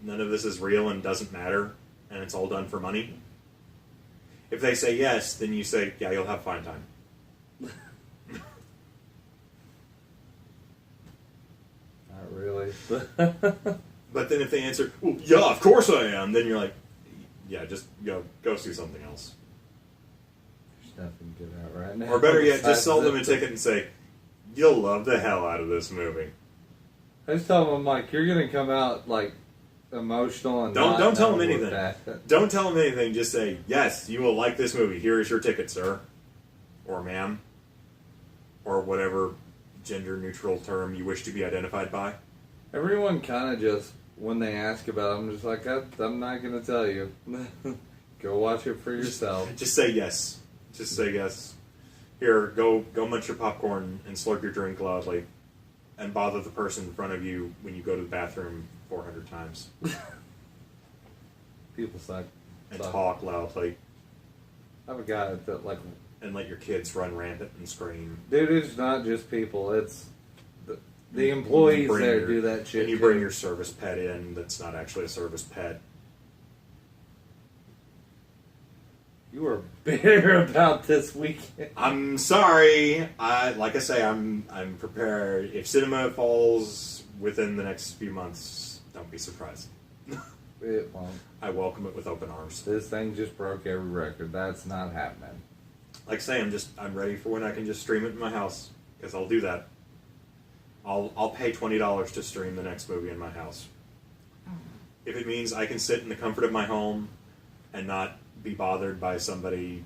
none of this is real and doesn't matter, and it's all done for money? If they say yes, then you say, yeah, you'll have fine time. Not really. But then if they answer, well, yeah, of course I am, then you're like, yeah, just go see something else. There's nothing good out right now. Or better yet, just sell them a ticket and say, you'll love the hell out of this movie. I just tell them, I'm like, you're going to come out, like, emotional and Don't tell them know anything. that. Don't tell them anything. Just say, yes, you will like this movie. Here is your ticket, sir. Or ma'am. Or whatever gender-neutral term you wish to be identified by. Everyone kind of just, when they ask about it, I'm just like, I'm not going to tell you. Go watch it for yourself. Just say yes. Just say yes. Here, go munch your popcorn and slurp your drink loudly. And bother the person in front of you when you go to the bathroom 400 times. People suck. And talk loudly. I have a guy that, like... And let your kids run rampant and scream. Dude, it's not just people. It's... The employees there do that shit. And you bring your service pet in that's not actually a service pet. You were bitter about this weekend. I'm sorry. Like I say, I'm prepared. If cinema falls within the next few months, don't be surprised. It won't. I welcome it with open arms. This thing just broke every record. That's not happening. Like I say, I'm ready for when I can just stream it in my house, because I'll do that. I'll pay $20 to stream the next movie in my house. If it means I can sit in the comfort of my home and not be bothered by somebody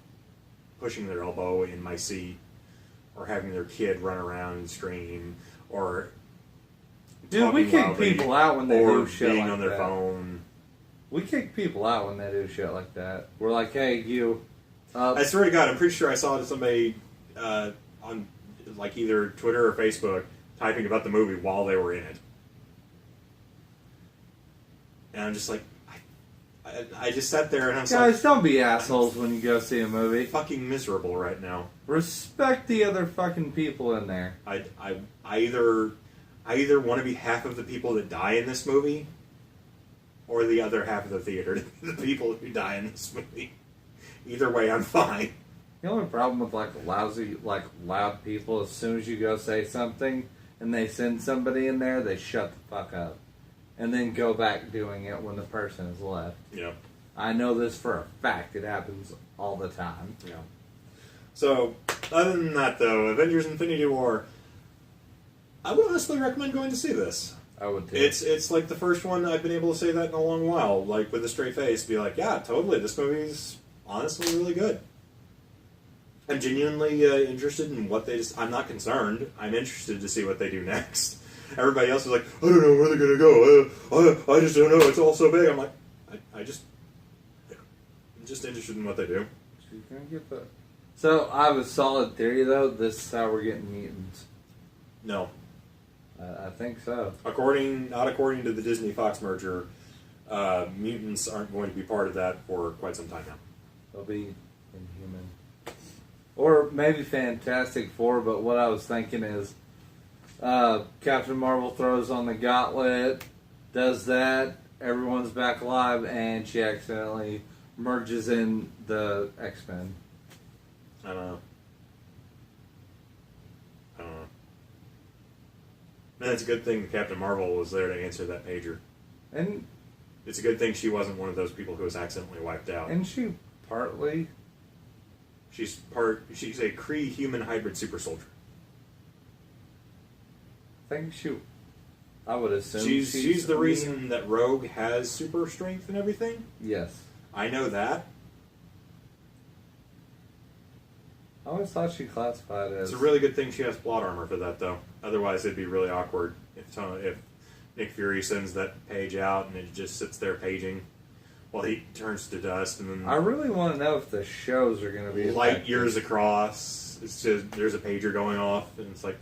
pushing their elbow in my seat or having their kid run around and scream or dude, we kick people out when they do shit like that. Or being on their phone. We kick people out when they do shit like that. We're like, hey, you... I swear to God, I'm pretty sure I saw somebody on like either Twitter or Facebook typing about the movie while they were in it. And I'm just like, I just sat there and I was like... Guys, don't be assholes when you go see a movie. I'm fucking miserable right now. Respect the other fucking people in there. I either want to be half of the people that die in this movie, or the other half of the theater, the people who die in this movie. Either way, I'm fine. The only problem with loud people, as soon as you go say something and they send somebody in there, they shut the fuck up. And then go back doing it when the person is left. Yeah. I know this for a fact. It happens all the time. Yeah. So, other than that, though, Avengers Infinity War, I would honestly recommend going to see this. I would too. It's like the first one I've been able to say that in a long while, like with a straight face, be like, yeah, totally, this movie's honestly really good. I'm genuinely interested in what they just... I'm not concerned. I'm interested to see what they do next. Everybody else is like, I don't know where they're going to go. I just don't know. It's all so big. I'm like, I'm just interested in what they do. She's going to get that. So, I have a solid theory, though. This is how we're getting mutants. No. I think so. Not according to the Disney-Fox merger, mutants aren't going to be part of that for quite some time now. They'll be Inhuman. Or maybe Fantastic Four, but what I was thinking is Captain Marvel throws on the gauntlet, does that, everyone's back alive, and she accidentally merges in the X-Men. I don't know. And it's a good thing Captain Marvel was there to answer that pager. And it's a good thing she wasn't one of those people who was accidentally wiped out. And she partly... She's a Kree human hybrid super soldier. I would assume she's the reason that Rogue has super strength and everything? Yes. I know that. I always thought she classified as... It's a really good thing she has plot armor for that, though. Otherwise, it'd be really awkward if Nick Fury sends that page out and it just sits there paging while he turns to dust. And then I really want to know if the shows are going to be... Light years across, it's just, there's a pager going off, and it's like...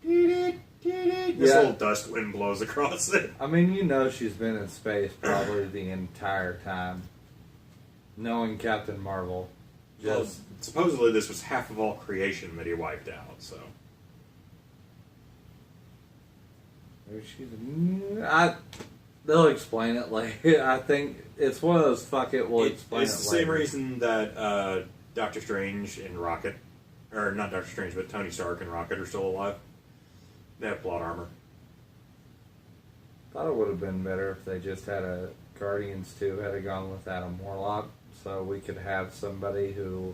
This little dust wind blows across it. I mean, you know she's been in space probably the entire time. Knowing Captain Marvel. Well, supposedly this was half of all creation that he wiped out, so... They'll explain it later. I think it's one of those fuck it, we'll explain it later. It's the same reason that Doctor Strange and Rocket, or not Doctor Strange, but Tony Stark and Rocket are still alive. They have plot armor. Thought it would have been better if they just had a Guardians 2 had gone with Adam Warlock, so we could have somebody who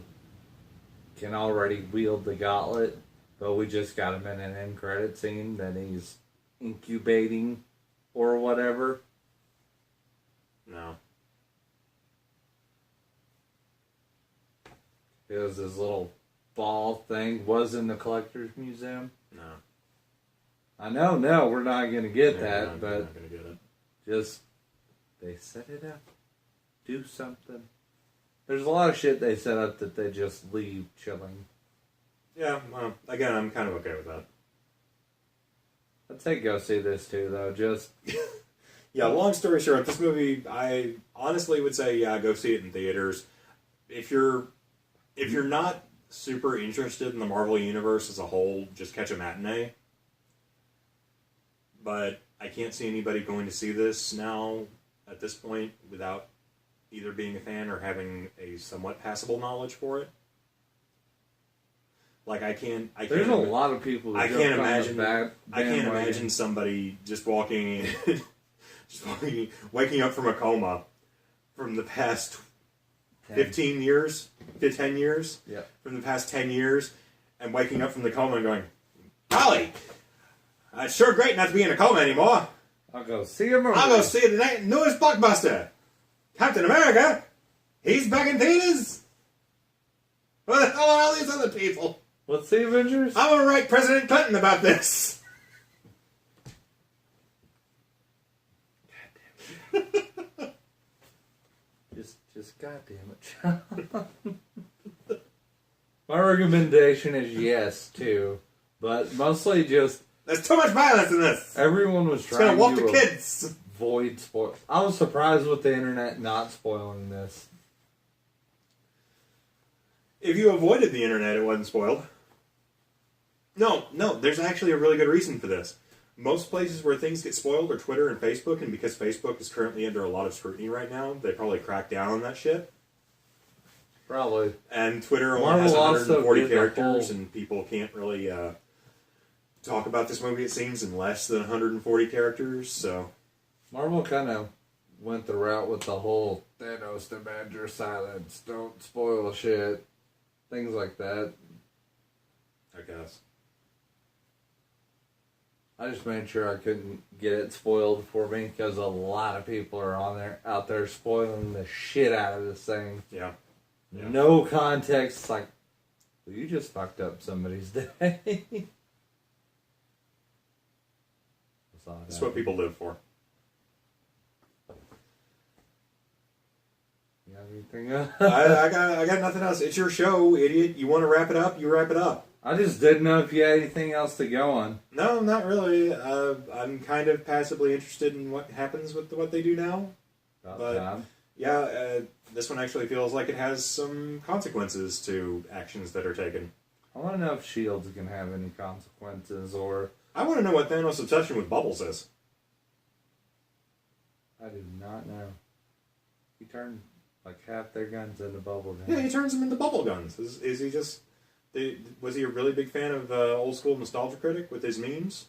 can already wield the gauntlet, but we just got him in an end credit scene that he's incubating or whatever. No. Because his little ball thing was in the Collector's Museum. No. I know, no, we're not going to get that, but not gonna get it. Just, they set it up. Do something. There's a lot of shit they set up that they just leave chilling. Yeah, well, again, I'm kind of okay with that. I'd say go see this too, though. Just yeah. Long story short, this movie, I honestly would say, yeah, go see it in theaters. If you're not super interested in the Marvel universe as a whole, just catch a matinee. But I can't see anybody going to see this now at this point without either being a fan or having a somewhat passable knowledge for it. Like There's a lot of people. Who I can't imagine somebody just walking in, waking up from a coma from the past 15 years, 10 years, yeah, from the past 10 years, and waking up from the coma and going, "Golly, it's sure great not to be in a coma anymore. I'll go see a movie. I'll go see the newest blockbuster, Captain America. He's back in theaters. Where the hell are all these other people? What's the Avengers? I'm going to write President Clinton about this." God damn it. just goddamn it. My recommendation is yes, too. But mostly just... There's too much violence in this. Everyone was trying to walk the kids. Avoid spoil. I was surprised with the internet not spoiling this. If you avoided the internet, it wasn't spoiled. No, there's actually a really good reason for this. Most places where things get spoiled are Twitter and Facebook, and because Facebook is currently under a lot of scrutiny right now, they probably crack down on that shit. Probably. And Twitter only has 140 characters, and people can't really talk about this movie, it seems, in less than 140 characters, so... Marvel kind of went the route with the whole Thanos demand your silence, don't spoil shit, things like that. I guess. I just made sure I couldn't get it spoiled for me because a lot of people are out there spoiling the shit out of this thing. Yeah. No context, like Well, you just fucked up somebody's day. That's what people live for. You got anything else? I got nothing else. It's your show, idiot. You want to wrap it up? You wrap it up. I just didn't know if you had anything else to go on. No, not really. I'm kind of passively interested in what happens with what they do now. About time. Yeah, this one actually feels like it has some consequences to actions that are taken. I want to know if S.H.I.E.L.D.'s going to have any consequences, or... I want to know what Thanos' obsession with bubbles is. I do not know. He turned like half their guns into bubble guns. Yeah, he turns them into bubble guns. Is he just... was he a really big fan of old school nostalgia critic with his memes?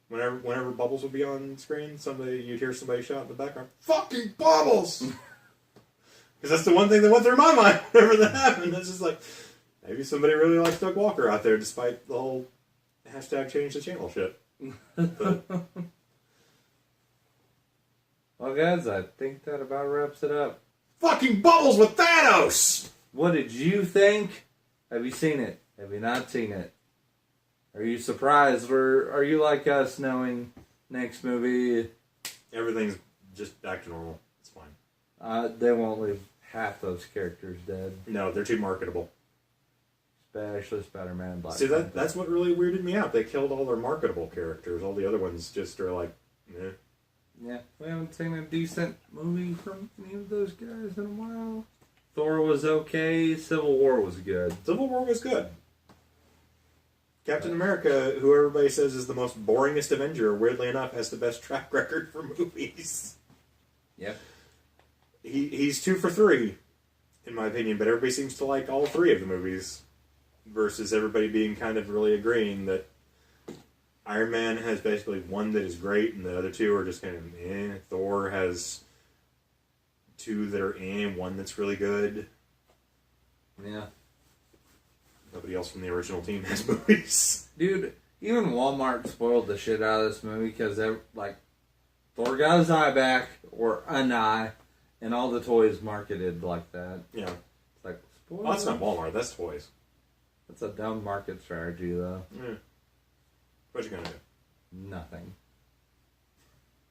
Whenever bubbles would be on screen, you'd hear somebody shout in the background, "Fucking bubbles!" Because that's the one thing that went through my mind whenever that happened. It's just like, maybe somebody really likes Doug Walker out there, despite the whole hashtag change the channel shit. But, well, guys, I think that about wraps it up. fucking bubbles with Thanos! What did you think? Have you seen it? Have you not seen it? Are you surprised? Or are you like us knowing next movie? Everything's just back to normal. It's fine. They won't leave half those characters dead. No, they're too marketable. Especially Spider-Man and Black See, Panther. that's what really weirded me out. They killed all their marketable characters. All the other ones just are like, eh. Yeah, we haven't seen a decent movie from any of those guys in a while. Thor was okay. Civil War was good. Civil War was good. Captain America, who everybody says is the most boringest Avenger, weirdly enough, has the best track record for movies. Yep. He's 2 for 3, in my opinion, but everybody seems to like all 3 of the movies, versus everybody being kind of really agreeing that Iron Man has basically one that is great, and the other 2 are just kind of eh. Thor has 2 that are eh, one that's really good. Yeah. Nobody else from the original team has movies. Dude, even Walmart spoiled the shit out of this movie because, like, Thor got his eye back, or an eye, and all the toys marketed like that. Yeah. It's like, spoiled. Well, that's not Walmart, that's toys. That's a dumb market strategy, though. Yeah. What you gonna do? Nothing.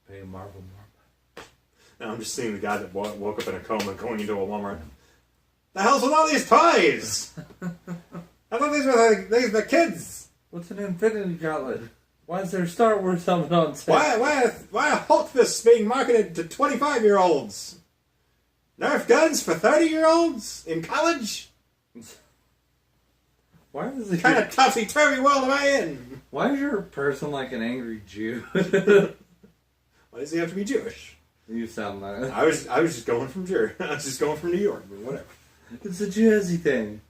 Pay Marvel more. Now I'm just seeing the guy that woke up in a coma going into a Walmart. The hell's with all these toys? I thought these were the kids. What's an Infinity Gauntlet? Why is there Star Wars helmet on sale? Why are Hulk fists being marketed to 25-year-olds? Nerf guns for 30-year-olds in college? Why is What kind of topsy-turvy world am I in? Why is your person like an angry Jew? Why does he have to be Jewish? You sound like it. I was just going from Jersey. I was just going from New York, but whatever. It's a Jersey thing.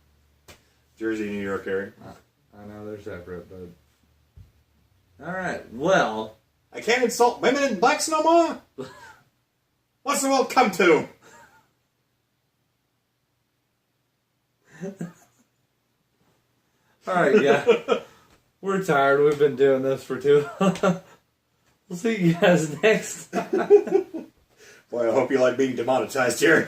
Jersey, New York area. I know they're separate, but... Alright, well... I can't insult women and blacks no more? What's the world come to? Alright, yeah. We're tired. We've been doing this for too long. We'll see you guys next time. Boy, I hope you like being demonetized here.